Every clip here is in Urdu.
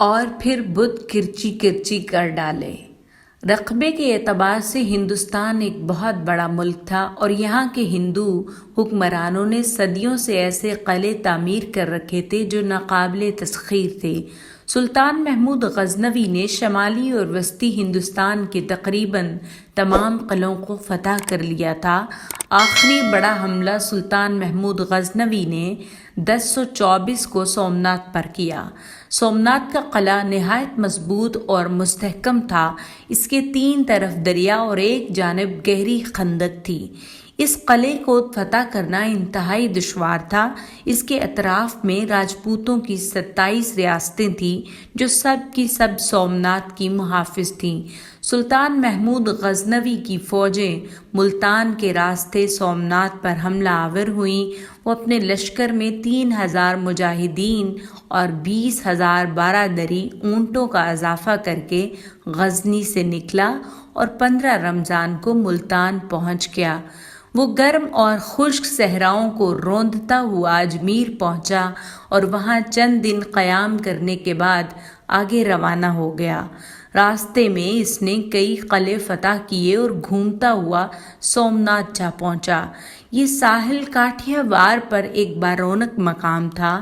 اور پھر بت کرچی کرچی کر ڈالے۔ رقبے کے اعتبار سے ہندوستان ایک بہت بڑا ملک تھا اور یہاں کے ہندو حکمرانوں نے صدیوں سے ایسے قلعے تعمیر کر رکھے تھے جو ناقابل تسخیر تھے۔ سلطان محمود غزنوی نے شمالی اور وسطی ہندوستان کے تقریباً تمام قلعوں کو فتح کر لیا تھا۔ آخری بڑا حملہ سلطان محمود غزنوی نے 1024 کو سومنات پر کیا۔ سومنات کا قلعہ نہایت مضبوط اور مستحکم تھا۔ اس کے 3 طرف دریا اور ایک جانب گہری خندق تھی۔ اس قلعے کو فتح کرنا انتہائی دشوار تھا۔ اس کے اطراف میں راجپوتوں کی 27 ریاستیں تھیں جو سب کی سب سومنات کی محافظ تھیں۔ سلطان محمود غزنوی کی فوجیں ملتان کے راستے سومنات پر حملہ آور ہوئیں۔ وہ اپنے لشکر میں 3000 مجاہدین اور 20,000 بارادری اونٹوں کا اضافہ کر کے غزنی سے نکلا اور 15 رمضان کو ملتان پہنچ گیا۔ وہ گرم اور خشک صحراؤں کو روندتا ہوا اجمیر پہنچا اور وہاں چند دن قیام کرنے کے بعد آگے روانہ ہو گیا۔ راستے میں اس نے کئی قلعے فتح کیے اور گھومتا ہوا سومنات جا پہنچا۔ یہ ساحل کاٹھیا وار پر ایک بارونق مقام تھا۔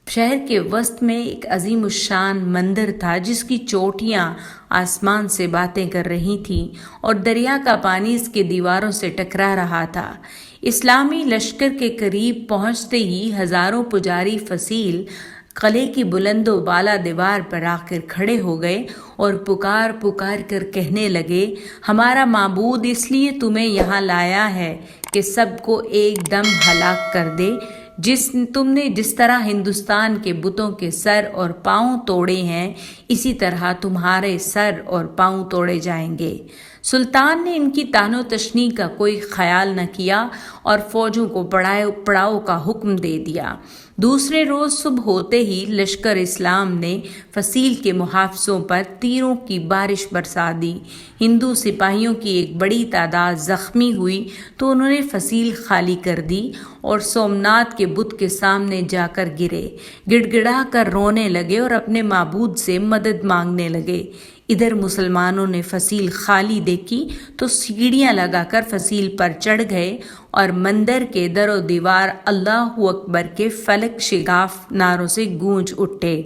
شہر کے وسط میں ایک عظیم الشان مندر تھا جس کی چوٹیاں آسمان سے باتیں کر رہی تھیں اور دریا کا پانی اس کے دیواروں سے ٹکرا رہا تھا۔ اسلامی لشکر کے قریب پہنچتے ہی ہزاروں پجاری فصیل قلعے کی بلند و بالا دیوار پر آ کر کھڑے ہو گئے اور پکار پکار کر کہنے لگے، ہمارا معبود اس لیے تمہیں یہاں لایا ہے کہ سب کو ایک دم ہلاک کر دے۔ تم نے جس طرح ہندوستان کے بتوں کے سر اور پاؤں توڑے ہیں، اسی طرح تمہارے سر اور پاؤں توڑے جائیں گے۔ سلطان نے ان کی طعن و تشنیع کا کوئی خیال نہ کیا اور فوجوں کو پڑاؤ کا حکم دے دیا۔ دوسرے روز صبح ہوتے ہی لشکر اسلام نے فصیل کے محافظوں پر تیروں کی بارش برسا دی۔ ہندو سپاہیوں کی ایک بڑی تعداد زخمی ہوئی تو انہوں نے فصیل خالی کر دی اور سومنات کے بت کے سامنے جا کر گرے، گڑ گڑا کر رونے لگے اور اپنے معبود سے مدد مانگنے لگے۔ ادھر مسلمانوں نے فصیل خالی دیکھی تو سیڑھیاں لگا کر فصیل پر چڑھ گئے اور مندر کے در و دیوار اللہ اکبر کے فلک شگاف نعروں سے گونج اٹھے۔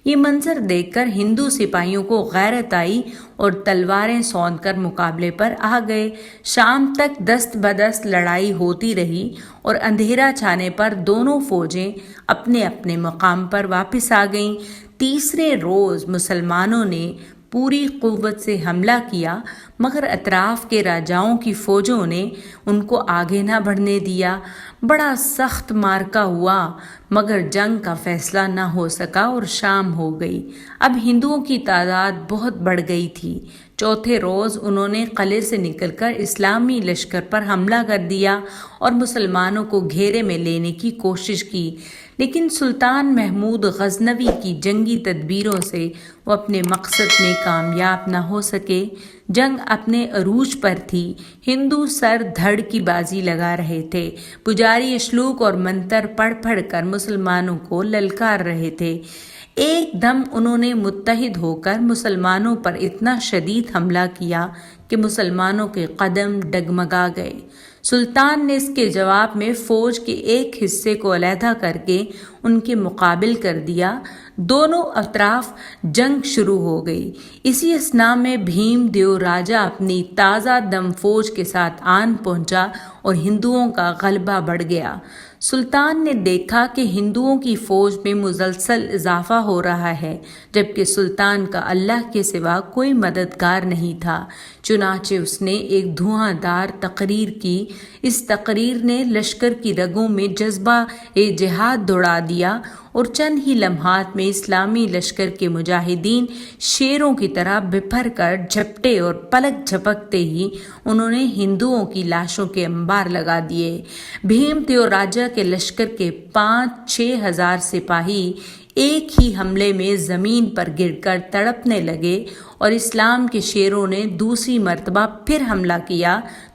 یہ منظر دیکھ کر ہندو سپاہیوں کو غیرت آئی اور تلواریں سوند کر مقابلے پر آ گئے۔ شام تک دست بدست لڑائی ہوتی رہی اور اندھیرا چھانے پر دونوں فوجیں اپنے اپنے مقام پر واپس آ گئیں۔ تیسرے روز مسلمانوں نے پوری قوت سے حملہ کیا مگر اطراف کے راجاؤں کی فوجوں نے ان کو آگے نہ بڑھنے دیا۔ بڑا سخت معرکہ ہوا مگر جنگ کا فیصلہ نہ ہو سکا اور شام ہو گئی۔ اب ہندوؤں کی تعداد بہت بڑھ گئی تھی۔ چوتھے روز انہوں نے قلعے سے نکل کر اسلامی لشکر پر حملہ کر دیا اور مسلمانوں کو گھیرے میں لینے کی کوشش کی، لیکن سلطان محمود غزنوی کی جنگی تدبیروں سے وہ اپنے مقصد میں کامیاب نہ ہو سکے۔ جنگ اپنے عروج پر تھی۔ ہندو سر دھڑ کی بازی لگا رہے تھے۔ پجاری اشلوک اور منتر پڑھ پڑھ کر مسلمانوں کو للکار رہے تھے۔ ایک دم انہوں نے متحد ہو کر مسلمانوں پر اتنا شدید حملہ کیا کہ مسلمانوں کے قدم ڈگمگا گئے۔ سلطان نے اس کے جواب میں فوج کے ایک حصے کو علیحدہ کر کے ان کے مقابل کر دیا۔ دونوں اطراف جنگ شروع ہو گئی۔ اسی اثناء میں بھیم دیو راجہ اپنی تازہ دم فوج کے ساتھ آن پہنچا اور ہندوؤں کا غلبہ بڑھ گیا۔ سلطان نے دیکھا کہ ہندوؤں کی فوج میں مسلسل اضافہ ہو رہا ہے جبکہ سلطان کا اللہ کے سوا کوئی مددگار نہیں تھا۔ چنانچہ اس نے ایک دھواں دار تقریر کی۔ اس تقریر نے لشکر کی رگوں میں جذبہ جہاد دوڑا دیا اور چند ہی لمحات میں اسلامی لشکر کے مجاہدین شیروں کی طرح بپھر کر جھپٹے اور پلک جھپکتے ہی انہوں نے ہندوؤں کی لاشوں کے انبار لگا دیے۔ بھیم دیو راجہ کے لشکر کے 5-6 ہزار سپاہی ایک ہی حملے میں زمین پر گر کر تڑپنے لگے اور اسلام کے شیروں نے دوسری مرتبہ پھر حملہ کیا